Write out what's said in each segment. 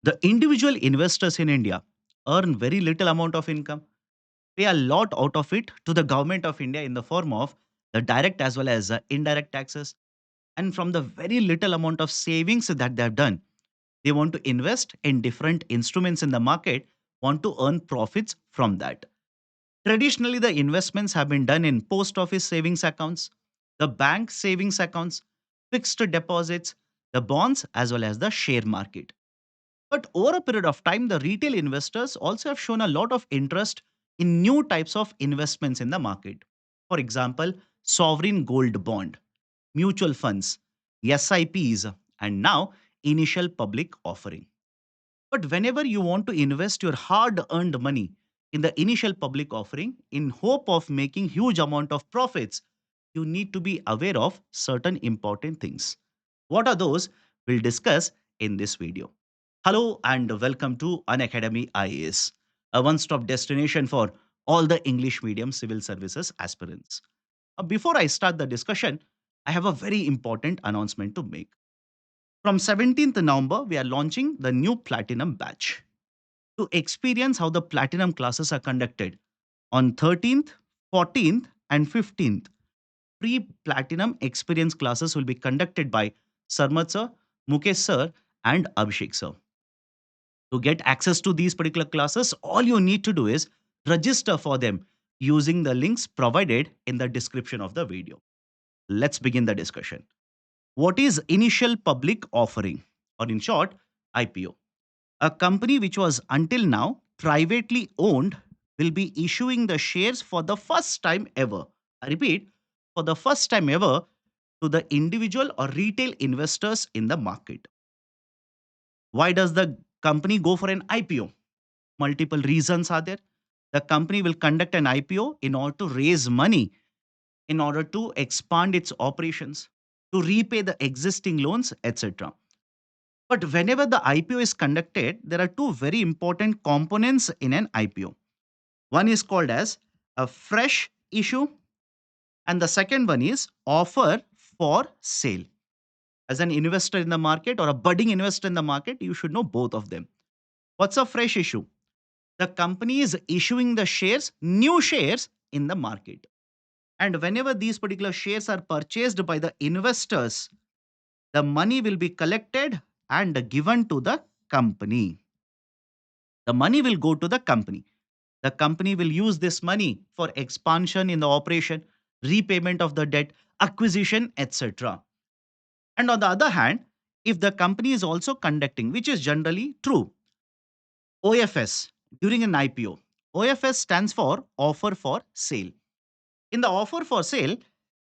The individual investors in India earn very little amount of income, pay a lot out of it to the government of India in the form of the direct as well as indirect taxes. And from the very little amount of savings that they have done, they want to invest in different instruments in the market, want to earn profits from that. Traditionally, the investments have been done in post office savings accounts, the bank savings accounts, fixed deposits, the bonds, as well as the share market. But over a period of time, the retail investors also have shown a lot of interest in new types of investments in the market. For example, sovereign gold bond, mutual funds, SIPs, and now initial public offering. But whenever you want to invest your hard earned money in the initial public offering in hope of making huge amount of profits, you need to be aware of certain important things. What are those? We'll discuss in this video. Hello and welcome to Unacademy IAS, a one-stop destination for all the English medium civil services aspirants. Before I start the discussion, I have a very important announcement to make. From 17th November, we are launching the new Platinum batch. To experience how the Platinum classes are conducted on 13th, 14th, and 15th, pre-Platinum experience classes will be conducted by Sarmat sir, Mukesh sir, and Abhishek sir. To get access to these particular classes, all you need to do is register for them using the links provided in the description of the video. Let's begin the discussion. What is initial public offering, or in short, IPO? A company which was until now privately owned will be issuing the shares for the first time ever. I repeat, for the first time ever to the individual or retail investors in the market. Why does the company go for an IPO? Multiple reasons are there. The company will conduct an IPO in order to raise money, in order to expand its operations, to repay the existing loans, etc. But whenever the IPO is conducted, there are two very important components in an IPO. One is called as a fresh issue, and the second one is offer for sale. As an investor in the market or a budding investor in the market, you should know both of them. What's a fresh issue? The company is issuing the shares, new shares in the market. And whenever these particular shares are purchased by the investors, the money will be collected and given to the company. The money will go to the company. The company will use this money for expansion in the operation, repayment of the debt, acquisition, etc. And on the other hand, if the company is also conducting, which is generally true, OFS during an IPO, OFS stands for offer for sale. In the offer for sale,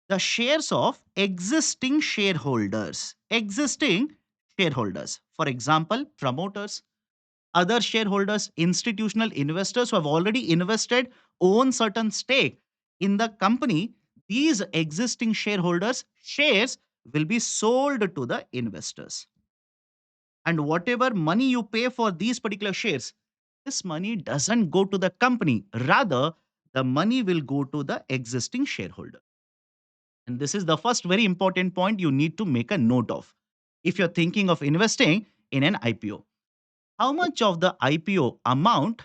the shares of existing shareholders, for example, promoters, other shareholders, institutional investors who have already invested, own certain stake in the company, these existing shareholders' shares will be sold to the investors. And whatever money you pay for these particular shares, this money doesn't go to the company. Rather, the money will go to the existing shareholder. And this is the first very important point you need to make a note of if you're thinking of investing in an IPO. How much of the IPO amount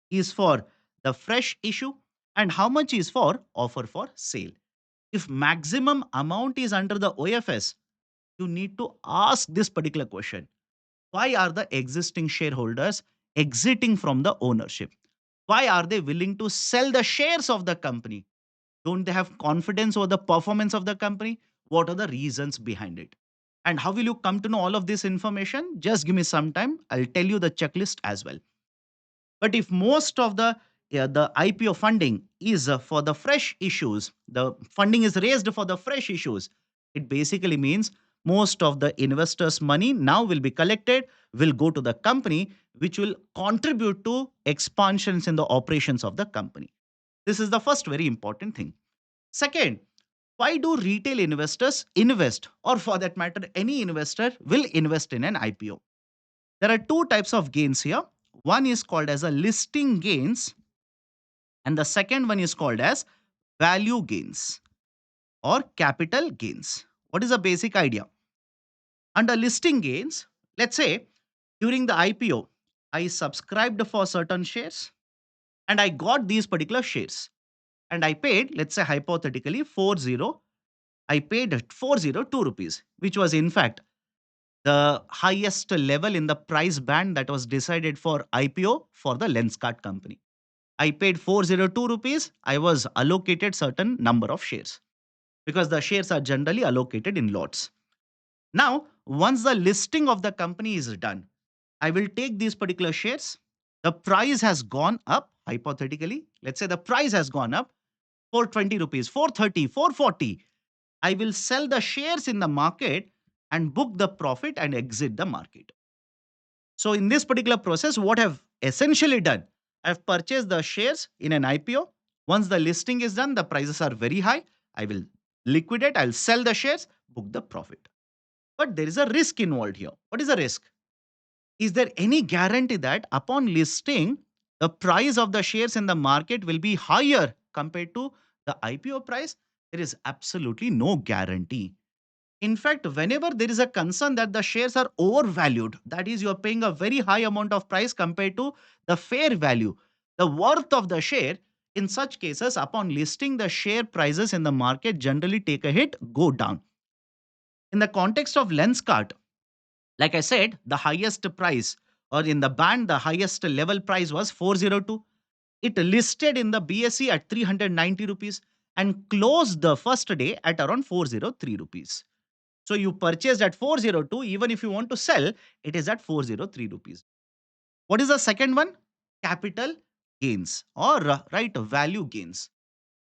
is for the fresh issue and how much is for offer for sale? If maximum amount is under the OFS, you need to ask this particular question. Why are the existing shareholders exiting from the ownership? Why are they willing to sell the shares of the company? Don't they have confidence over the performance of the company? What are the reasons behind it? And how will you come to know all of this information? Just give me some time. I'll tell you the checklist as well. But if most of the IPO funding is for the fresh issues, the funding is raised for the fresh issues, it basically means most of the investors' money now will be collected, will go to the company, which will contribute to expansions in the operations of the company. This is the first very important thing. Second, why do retail investors invest, or for that matter, any investor will invest in an IPO? There are two types of gains here. One is called as a listing gains, and the second one is called as value gains or capital gains. What is the basic idea? Under listing gains, let's say During the IPO, I subscribed for certain shares and I got these particular shares. And I paid, let's say hypothetically, 40. I paid 402 rupees, which was in fact the highest level in the price band that was decided for IPO for the Lenskart company. I paid 402 rupees. I was allocated certain number of shares because the shares are generally allocated in lots. Now, once the listing of the company is done, I will take these particular shares. The price has gone up, hypothetically. Let's say the price has gone up 420 rupees, 430, 440. I will sell the shares in the market and book the profit and exit the market. So, in this particular process, what I've essentially done, I've purchased the shares in an IPO. Once the listing is done, the prices are very high. I will liquidate, I'll sell the shares, book the profit. But there is a risk involved here. What is the risk? Is there any guarantee that upon listing, the price of the shares in the market will be higher compared to the IPO price? There is absolutely no guarantee. In fact, whenever there is a concern that the shares are overvalued, that is, you are paying a very high amount of price compared to the fair value, the worth of the share, in such cases, upon listing, the share prices in the market generally take a hit, go down. In the context of Lenskart, like I said, the highest price or in the band, the highest level price was 402. It listed in the BSE at 390 rupees and closed the first day at around 403 rupees. So you purchased at 402, even if you want to sell, it is at 403 rupees. What is the second one? Capital gains or right value gains.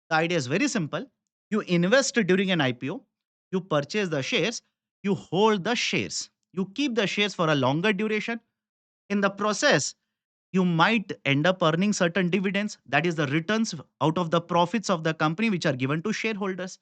The idea is very simple. You invest during an IPO, you purchase the shares, you hold the shares, you keep the shares for a longer duration. In the process, you might end up earning certain dividends, that is the returns out of the profits of the company which are given to shareholders.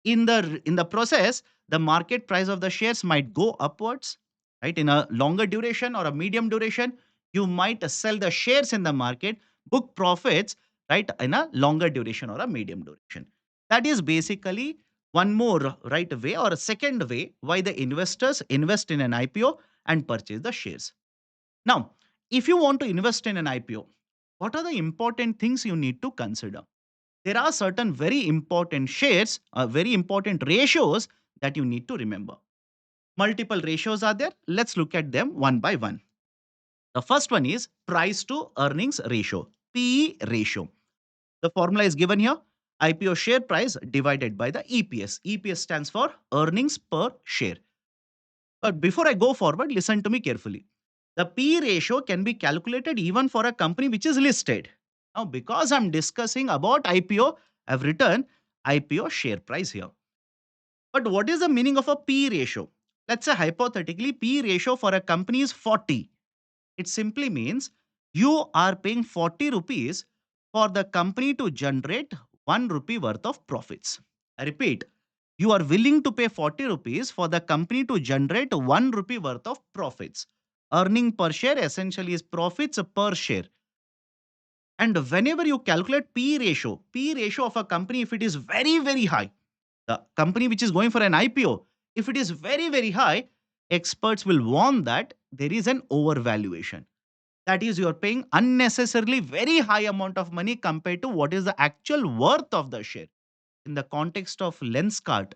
In the process, the market price of the shares might go upwards, right? In a longer duration or a medium duration, you might sell the shares in the market, book profits, right, in a longer duration or a medium duration. That is basically one more right way or a second way why the investors invest in an IPO and purchase the shares. Now, if you want to invest in an IPO, what are the important things you need to consider? There are certain very important shares, very important ratios that you need to remember. Multiple ratios are there. Let's look at them one by one. The first one is price to earnings ratio, PE ratio. The formula is given here. IPO share price divided by the EPS. EPS stands for earnings per share. But before I go forward, listen to me carefully. The P ratio can be calculated even for a company which is listed. Now, because I'm discussing about IPO, I've written IPO share price here. But what is the meaning of a P ratio? Let's say hypothetically, P ratio for a company is 40. It simply means you are paying 40 rupees for the company to generate 1 rupee worth of profits. I repeat, you are willing to pay 40 rupees for the company to generate 1 rupee worth of profits. Earning per share essentially is profits per share. And whenever you calculate P ratio of a company, if it is very, very high, the company which is going for an IPO, if it is very, very high, experts will warn that there is an overvaluation. That is, you are paying unnecessarily very high amount of money compared to what is the actual worth of the share. In the context of Lenskart,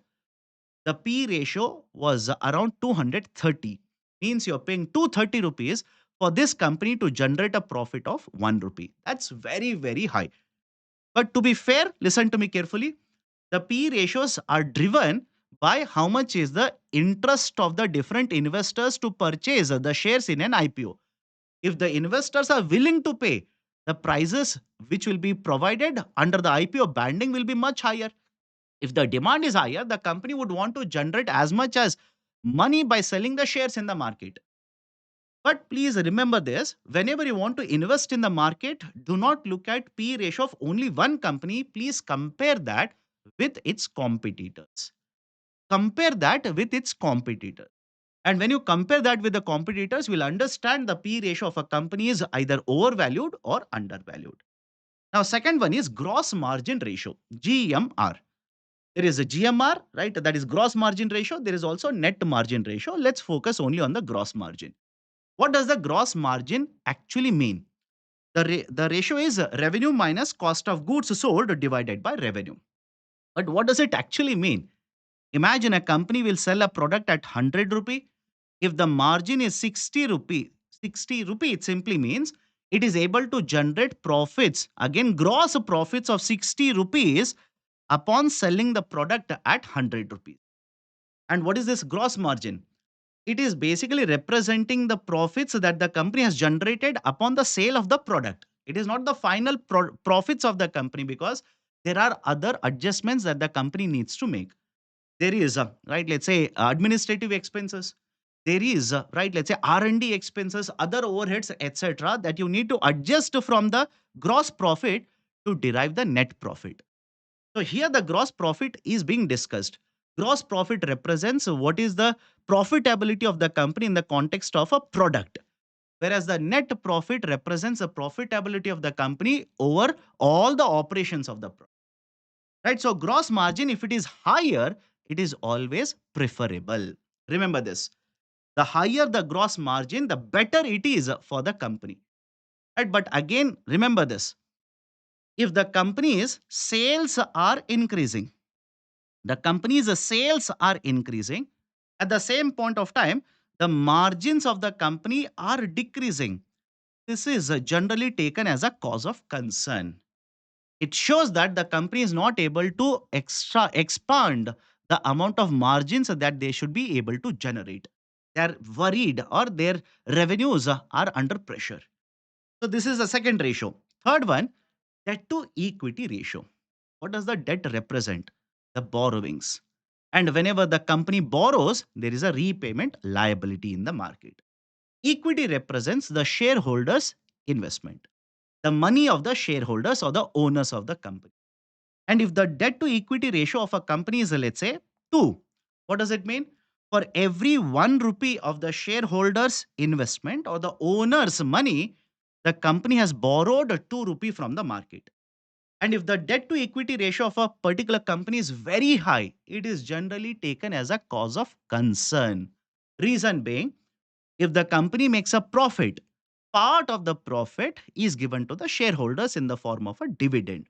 the P ratio was around 230. Means you're paying 230 rupees for this company to generate a profit of 1 rupee. That's very, very high. But to be fair, listen to me carefully. The P ratios are driven by how much is the interest of the different investors to purchase the shares in an IPO. If the investors are willing to pay, the prices which will be provided under the IPO banding will be much higher. If the demand is higher, the company would want to generate as much as money by selling the shares in the market. But please remember this, whenever you want to invest in the market, do not look at P ratio of only one company. Please compare that with its competitors. Compare that with its competitors. And when you compare that with the competitors, you'll understand the P ratio of a company is either overvalued or undervalued. Now, second one is gross margin ratio, GMR. There is a GMR, right? That is gross margin ratio. There is also net margin ratio. Let's focus only on the gross margin. What does the gross margin actually mean? The ratio is revenue minus cost of goods sold divided by revenue. But what does it actually mean? Imagine a company will sell a product at 100 rupee. If the margin is 60 rupee, it simply means it is able to generate profits, again gross profits of 60 rupees upon selling the product at 100 rupees. And what is this gross margin? It is basically representing the profits that the company has generated upon the sale of the product. It is not the final profits of the company, because there are other adjustments that the company needs to make. There is right, let's say administrative expenses. There is right, let's say R&D expenses, other overheads, etc., that you need to adjust from the gross profit to derive the net profit. So here the gross profit is being discussed. Gross profit represents what is the profitability of the company in the context of a product, whereas the net profit represents the profitability of the company over all the operations of the product. Right? So gross margin, if it is higher, it is always preferable. Remember this. The higher the gross margin, the better it is for the company. Right? But again, remember this. If the company's sales are increasing, the company's sales are increasing, at the same point of time, the margins of the company are decreasing. This is generally taken as a cause of concern. It shows that the company is not able to expand the amount of margins that they should be able to generate. They are worried, or their revenues are under pressure. So this is the second ratio. Third one, debt to equity ratio. What does the debt represent? The borrowings. And whenever the company borrows, there is a repayment liability in the market. Equity represents the shareholders' investment, the money of the shareholders or the owners of the company. And if the debt to equity ratio of a company is, let's say, 2, what does it mean? For every 1 rupee of the shareholders' investment or the owner's money, the company has borrowed 2 rupee from the market. And if the debt to equity ratio of a particular company is very high, it is generally taken as a cause of concern. Reason being, if the company makes a profit, part of the profit is given to the shareholders in the form of a dividend.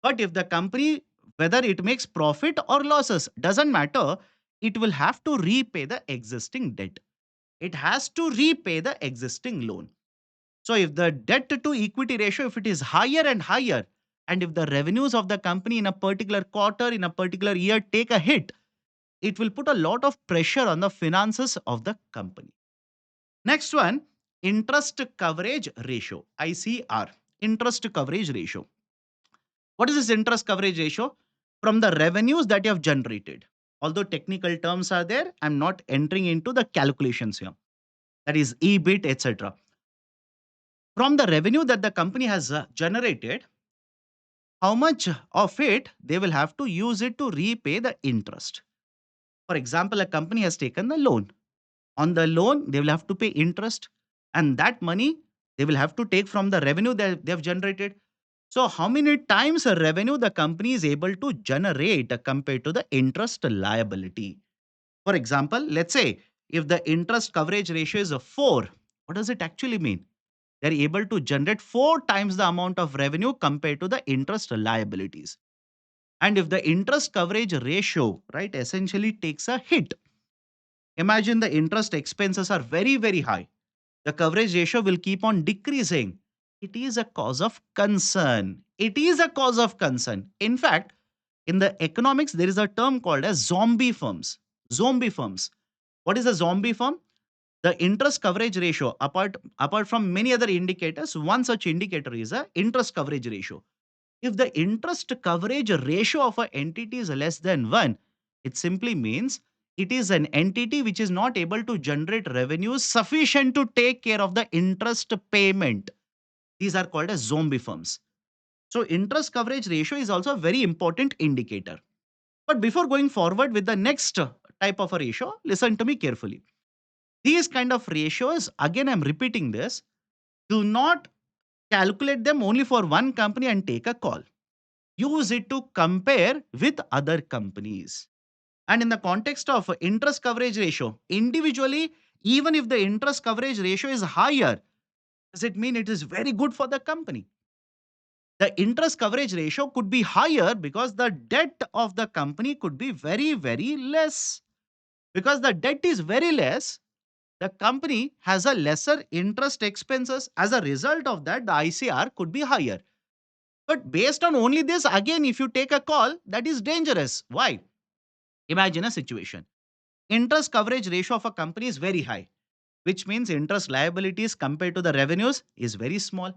But if the company, whether it makes profit or losses, doesn't matter, it will have to repay the existing debt. It has to repay the existing loan. So if the debt to equity ratio, if it is higher and higher, and if the revenues of the company in a particular quarter, in a particular year take a hit, it will put a lot of pressure on the finances of the company. Next one, interest coverage ratio, ICR, interest coverage ratio. What is this interest coverage ratio? From the revenues that you have generated. Although technical terms are there, I'm not entering into the calculations here. That is EBIT, etc. From the revenue that the company has generated, how much of it they will have to use it to repay the interest. For example, a company has taken the loan. On the loan, they will have to pay interest, and that money they will have to take from the revenue that they have generated. So, how many times a revenue the company is able to generate compared to the interest liability? For example, let's say if the interest coverage ratio is a 4, what does it actually mean? They're able to generate 4 times the amount of revenue compared to the interest liabilities. And if the interest coverage ratio, right, essentially takes a hit, imagine the interest expenses are very, very high. The coverage ratio will keep on decreasing. It is a cause of concern. It is a cause of concern. In fact, in the economics, there is a term called as zombie firms. Zombie firms. What is a zombie firm? The interest coverage ratio, apart from many other indicators, one such indicator is a interest coverage ratio. If the interest coverage ratio of an entity is less than 1, it simply means it is an entity which is not able to generate revenues sufficient to take care of the interest payment. These are called as zombie firms. So interest coverage ratio is also a very important indicator. But before going forward with the next type of a ratio, listen to me carefully. These kind of ratios, again I'm repeating this, do not calculate them only for one company and take a call. Use it to compare with other companies. And in the context of interest coverage ratio, individually, Even if the interest coverage ratio is higher, does it mean it is very good for the company? The interest coverage ratio could be higher because the debt of the company could be very, very less. Because the debt is very less, the company has a lesser interest expenses. As a result of that, the ICR could be higher. But based on only this, again, if you take a call, that is dangerous. Why? Imagine a situation. Interest coverage ratio of a company is very high, which means interest liabilities compared to the revenues is very small.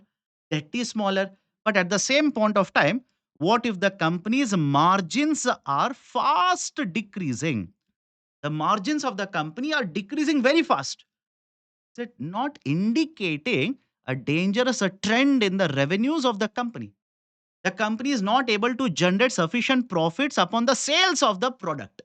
Debt is smaller. But at the same point of time, what if the company's margins are fast decreasing? The margins of the company are decreasing very fast. Is it not indicating a dangerous trend in the revenues of the company? The company is not able to generate sufficient profits upon the sales of the product.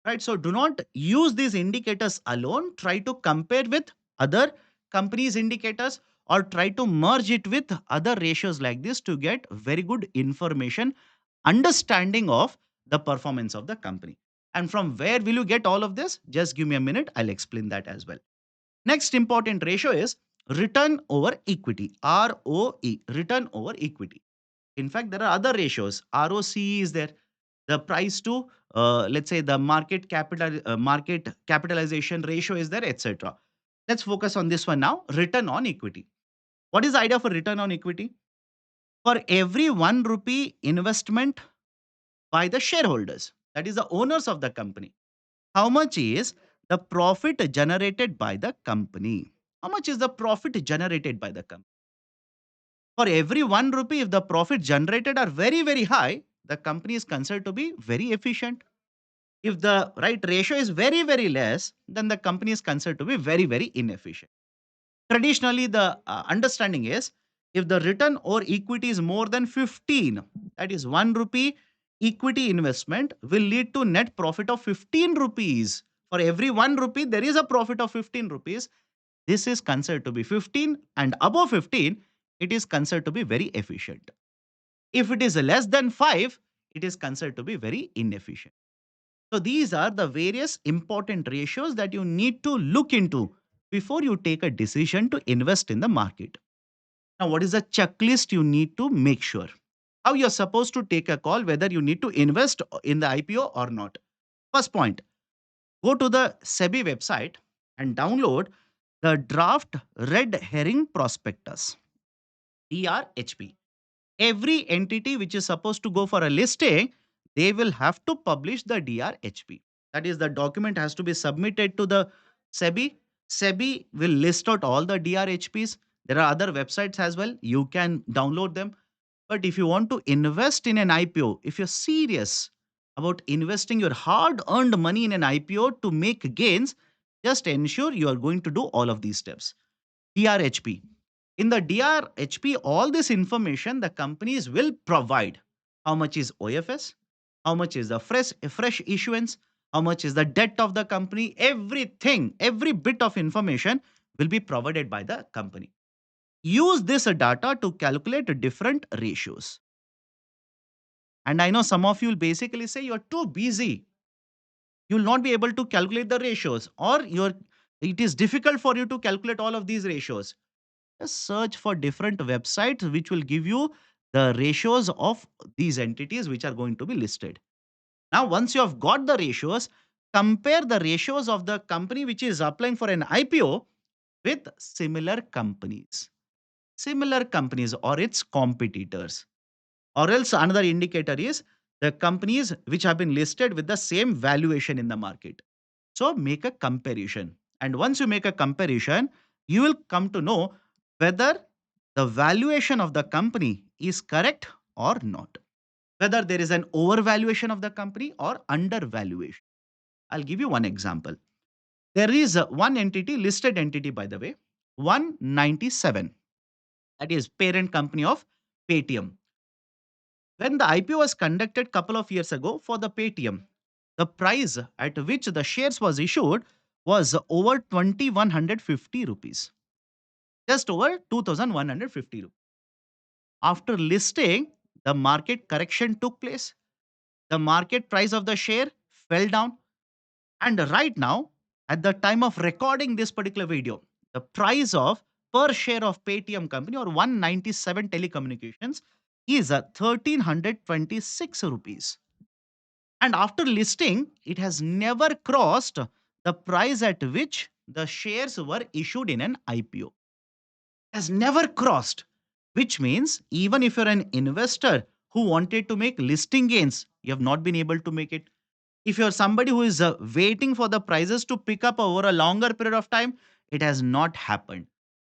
Right? So do not use these indicators alone. Try to compare with other companies' indicators or try to merge it with other ratios like this to get very good information, understanding of the performance of the company. And from where will you get all of this? Just give me a minute. I'll explain that as well. Next important ratio is return over equity, ROE, return over equity. In fact, there are other ratios. ROCE is there. The price to, let's say, the market capitalization ratio is there, etc. Let's focus on this one now. Return on equity. What is the idea for return on equity? For every 1 rupee investment by the shareholders, that is the owners of the company, how much is the profit generated by the company? How much is the profit generated by the company? For every 1 rupee, if the profit generated are very, very high, the company is considered to be very efficient. If the right ratio is very, very less, then the company is considered to be very, very inefficient. Traditionally, the understanding is if the return or equity is more than 15, that is 1 rupee equity investment will lead to net profit of 15 rupees. For every 1 rupee, there is a profit of 15 rupees. This is considered to be 15, and above 15, it is considered to be very efficient. If it is less than 5, it is considered to be very inefficient. So these are the various important ratios that you need to look into before you take a decision to invest in the market. Now, what is the checklist you need to make sure? How you're supposed to take a call whether you need to invest in the IPO or not. First point, go to the SEBI website and download the draft red herring prospectus, DRHP. Every entity which is supposed to go for a listing, they will have to publish the DRHP. That is, the document has to be submitted to the SEBI. SEBI will list out all the DRHPs. There are other websites as well. You can download them. But if you want to invest in an IPO, if you're serious about investing your hard earned money in an IPO to make gains, just ensure you are going to do all of these steps. DRHP. In the DRHP, all this information the companies will provide. How much is OFS? How much is the fresh issuance? How much is the debt of the company? Everything, every bit of information will be provided by the company. Use this data to calculate different ratios. And I know some of you will basically say you're too busy. You'll not be able to calculate the ratios, or it is difficult for you to calculate all of these ratios. Just search for different websites which will give you the ratios of these entities which are going to be listed. Now, once you have got the ratios, compare the ratios of the company which is applying for an IPO with similar companies or its competitors. Or else another indicator is the companies which have been listed with the same valuation in the market. So make a comparison. And once you make a comparison, you will come to know whether the valuation of the company is correct or not. Whether there is an overvaluation of the company or undervaluation. I'll give you one example. There is one entity, listed entity by the way, 197. That is parent company of Paytm. When the IPO was conducted couple of years ago for the Paytm, the price at which the shares was issued was over 2150 rupees. Just over 2150 rupees. After listing, the market correction took place. The market price of the share fell down, and right now At the time of recording this particular video, the price of per share of Paytm company or 197 telecommunications is 1326 rupees. And after listing, it has never crossed the price at which the shares were issued in an IPO. Has never crossed, which means even if you're an investor who wanted to make listing gains, you have not been able to make it. If you're somebody who is waiting for the prices to pick up over a longer period of time, it has not happened.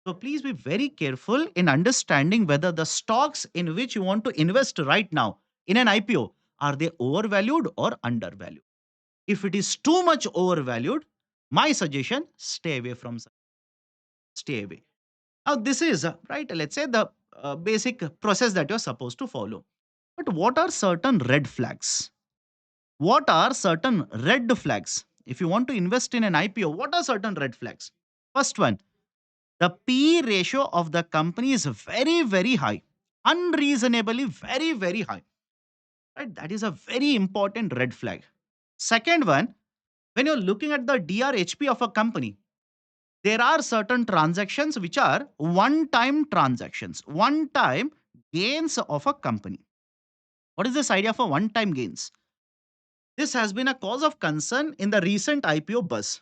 So please be very careful in understanding whether the stocks in which you want to invest right now in an IPO, are they overvalued or undervalued? If it is too much overvalued, my suggestion, stay away from stay away. Now, this is right. Let's say the basic process that you're supposed to follow. But what are certain red flags? What are certain red flags? If you want to invest in an IPO, what are certain red flags? First one, the P ratio of the company is very, very high, unreasonably very, very high. Right? That is a very important red flag. Second one, when you're looking at the DRHP of a company, there are certain transactions which are one time transactions, one time gains of a company. What is this idea of a one time gains? This has been a cause of concern in the recent IPO buzz.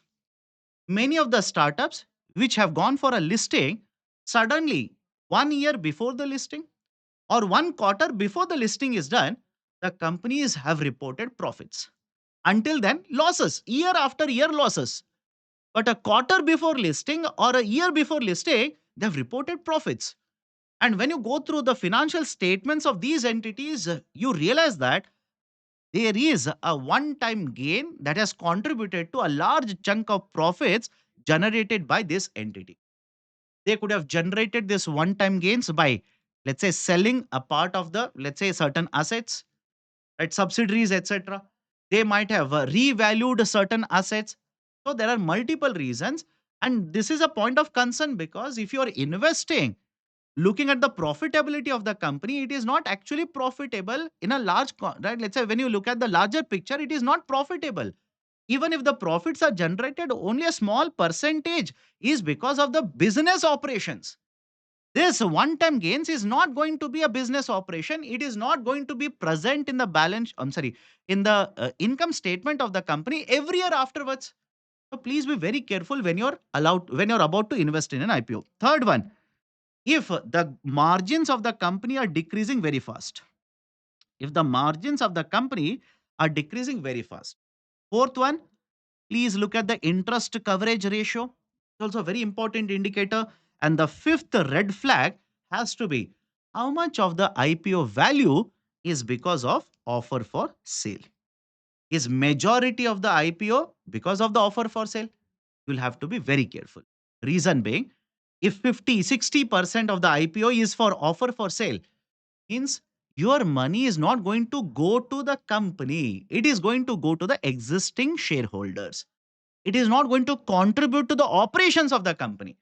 Many of the startups which have gone for a listing, suddenly 1 year before the listing or 1 quarter before the listing is done, the companies have reported profits. Until then, losses, year after year losses. But a quarter before listing or a year before listing, they've reported profits. And when you go through the financial statements of these entities, you realize that there is a one time gain that has contributed to a large chunk of profits generated by this entity. They could have generated this one time gains by, let's say, selling a part of the, let's say, certain assets, right, subsidiaries, etc. They might have revalued certain assets. So there are multiple reasons. And this is a point of concern because if you're investing, looking at the profitability of the company, it is not actually profitable in a right? Let's say when you look at the larger picture, it is not profitable. Even if the profits are generated, only a small percentage is because of the business operations. This one time gains is not going to be a business operation. It is not going to be present in the in the income statement of the company every year afterwards. So please be very careful when you're about to invest in an IPO. Third one, if the margins of the company are decreasing very fast. If the margins of the company are decreasing very fast. Fourth one, please look at the interest coverage ratio. It's also a very important indicator. And the fifth red flag has to be how much of the IPO value is because of offer for sale. Is majority of the IPO because of the offer for sale? You'll have to be very careful. Reason being, if 50-60% of the IPO is for offer for sale, means your money is not going to go to the company. It is going to go to the existing shareholders. It is not going to contribute to the operations of the company.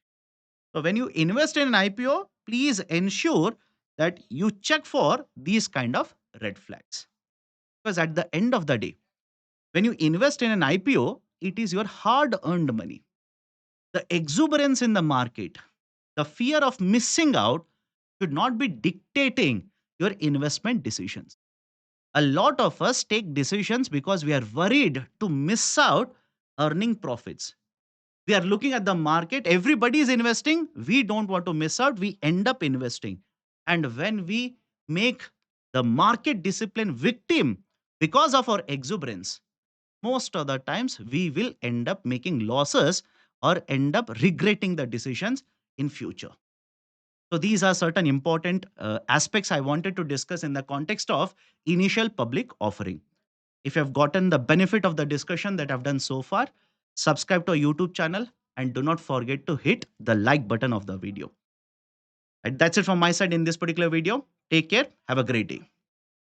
So when you invest in an IPO, please ensure that you check for these kind of red flags. Because at the end of the day, when you invest in an IPO, it is your hard earned money. The exuberance in the market, the fear of missing out should not be dictating your investment decisions. A lot of us take decisions because we are worried to miss out earning profits. We are looking at the market, everybody is investing, we don't want to miss out, we end up investing. And when we make the market discipline victim because of our exuberance, most of the times we will end up making losses or end up regretting the decisions in future. So these are certain important aspects I wanted to discuss in the context of initial public offering. If you have gotten the benefit of the discussion that I've done so far, subscribe to our YouTube channel and do not forget to hit the like button of the video. And that's it from my side in this particular video. Take care. Have a great day.